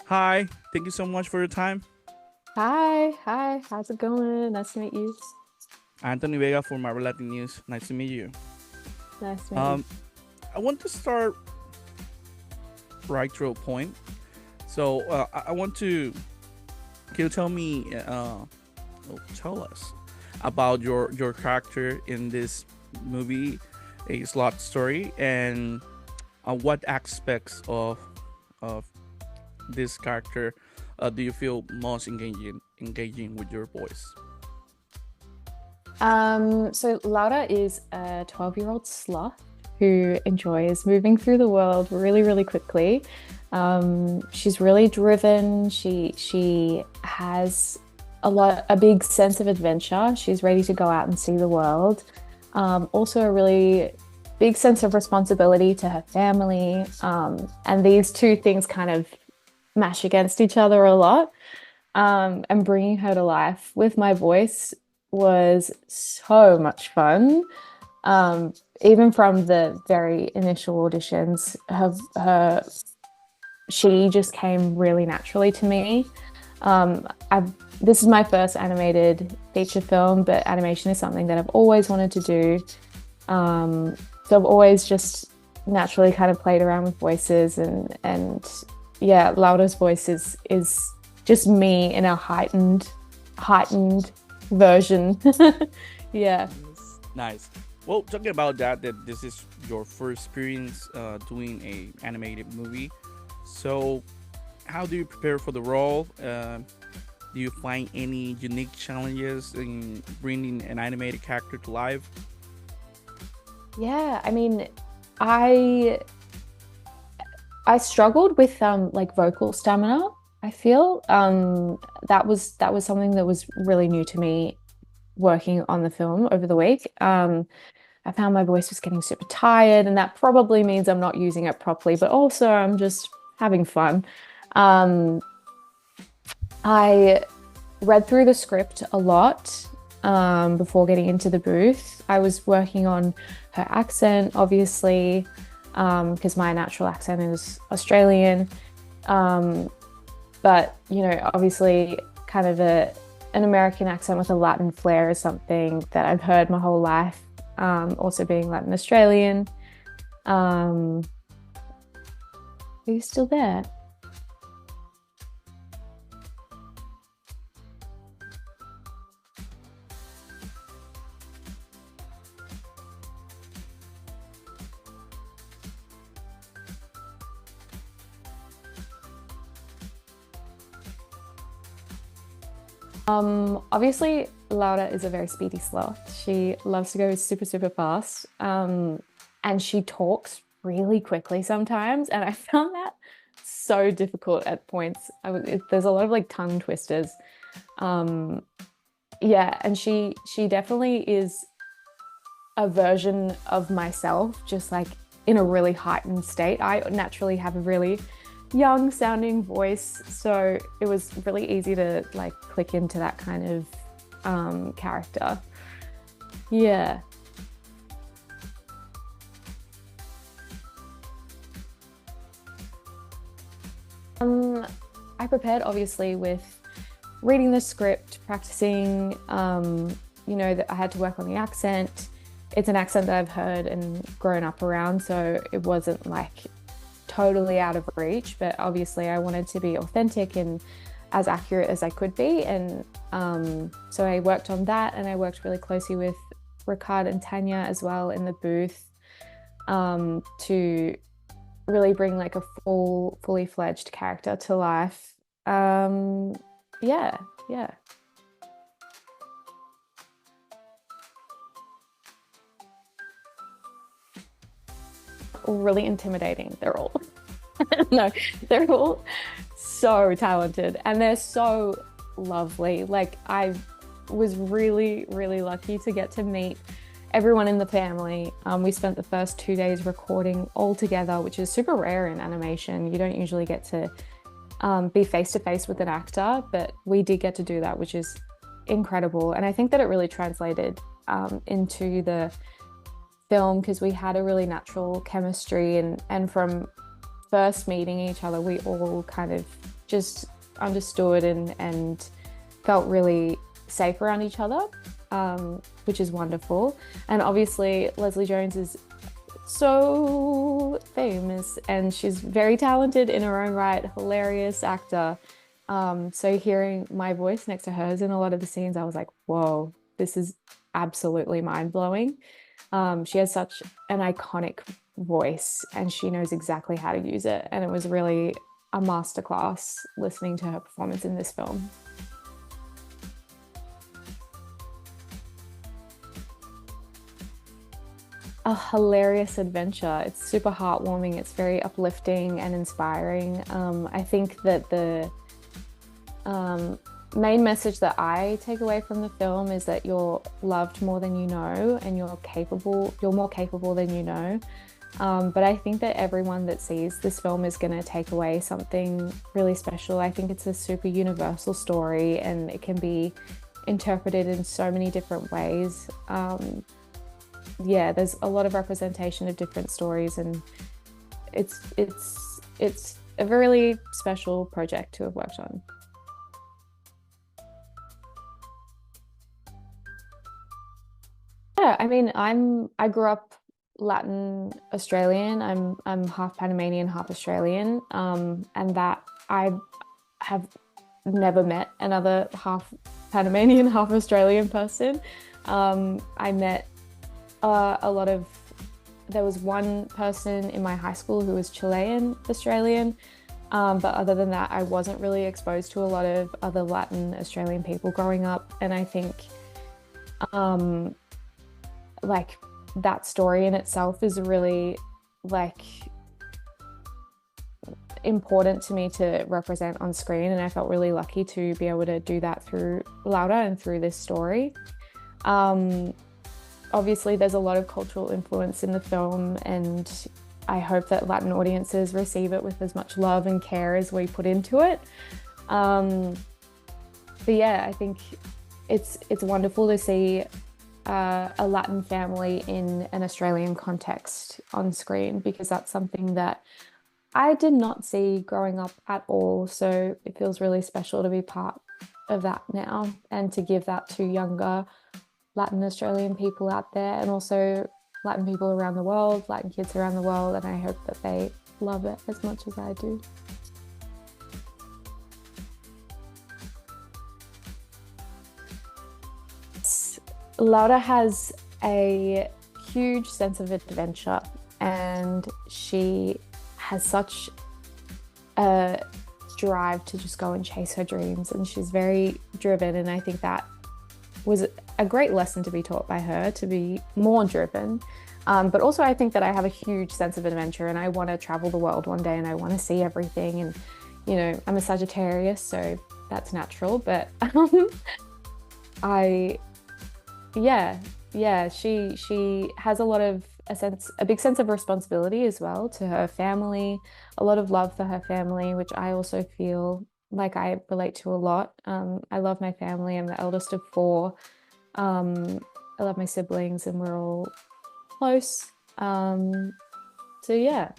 Hi, thank you so much for your time. Hi, how's it going? Nice to meet you. Anthony Vega for Marvel Latin News. Nice to meet you. Nice to meet you. Um, I want to start right to a point. I want to. Can you tell me? Tell us about your character in this movie, A Slot Story, and what aspects of this character do you feel most engaging with your voice? So Laura is a 12-year-old sloth who enjoys moving through the world really, really quickly. She's really driven. She has a big sense of adventure. She's ready to go out and see the world. Also a really big sense of responsibility to her family. And these two things kind of mash against each other a lot. And bringing her to life with my voice was so much fun. Um, Even from the very initial auditions, she just came really naturally to me. I've This is my first animated feature film, but animation is something that I've always wanted to do. Um, so I've always just naturally kind of played around with voices and yeah, Laura's voice is just me in a heightened version. Yeah. Nice. Well, talking about that this is your first experience doing a animated movie. So, how do you prepare for the role? Do you find any unique challenges in bringing an animated character to life? Yeah, I mean, I I struggled with like vocal stamina. I feel that was something that was really new to me working on the film over the week. I found my voice was getting super tired, and that probably means I'm not using it properly, but also I'm just having fun. Um, I read through the script a lot before getting into the booth. I was working on her accent, obviously, because my natural accent is Australian. Um, but, obviously, kind of an American accent with a Latin flair is something that I've heard my whole life, also being Latin Australian. Um, are you still there? Obviously, Laura is a very speedy sloth. She loves to go super, super fast. And she talks really quickly sometimes. And I found that so difficult at points. There's a lot of like tongue twisters. Um, yeah, and she definitely is a version of myself, just like in a really heightened state. I naturally have a really young sounding voice, so it was really easy to like click into that kind of character. Yeah. Um, I prepared obviously with reading the script, practicing, that I had to work on the accent. It's an accent that I've heard and grown up around, so it wasn't like totally out of reach, but obviously I wanted to be authentic and as accurate as I could be. And so I worked on that, and I worked really closely with Ricard and Tanya as well in the booth to really bring like a fully fledged character to life. Um, yeah, yeah. Really intimidating. They're all no, they're all so talented and they're so lovely. Like I was really, really lucky to get to meet everyone in the family. We spent the first 2 days recording all together, which is super rare in animation. You don't usually get to be face to face with an actor, but we did get to do that, which is incredible. And I think that it really translated into the film because we had a really natural chemistry and from first meeting each other, we all kind of just understood and felt really safe around each other, which is wonderful. And obviously, Leslie Jones is so famous and she's very talented in her own right, hilarious actor. So hearing my voice next to hers in a lot of the scenes, I was like, whoa, this is absolutely mind-blowing. She has such an iconic voice and she knows exactly how to use it. And it was really a masterclass listening to her performance in this film. A hilarious adventure. It's super heartwarming. It's very uplifting and inspiring. I think that the um, main message that I take away from the film is that you're loved more than you know, and you're more capable than you know. But I think that everyone that sees this film is going to take away something really special. I think it's a super universal story and it can be interpreted in so many different ways. Yeah, there's a lot of representation of different stories, and it's a really special project to have worked on. Yeah, I mean, I grew up Latin Australian. I'm half Panamanian, half Australian, and that I have never met another half Panamanian, half Australian person. I met a lot of, there was one person in my high school who was Chilean Australian, but other than that, I wasn't really exposed to a lot of other Latin Australian people growing up, and I think um, like that story in itself is really like important to me to represent on screen, and I felt really lucky to be able to do that through Laura and through this story. Um, Obviously, there's a lot of cultural influence in the film, and I hope that Latin audiences receive it with as much love and care as we put into it. Um, but yeah, I think it's wonderful to see a Latin family in an Australian context on screen, because that's something that I did not see growing up at all. So it feels really special to be part of that now and to give that to younger Latin Australian people out there, and also Latin people around the world, Latin kids around the world. And I hope that they love it as much as I do. Laura has a huge sense of adventure, and she has such a drive to just go and chase her dreams, and she's very driven, and I think that was a great lesson to be taught by her, to be more driven. But also I think that I have a huge sense of adventure and I want to travel the world one day and I want to see everything. And, you know, I'm a Sagittarius, so that's natural. But I, yeah, yeah, she has a lot of a big sense of responsibility as well to her family, a lot of love for her family, which I also feel like I relate to a lot. I love my family. I'm the eldest of four. I love my siblings and we're all close. So yeah.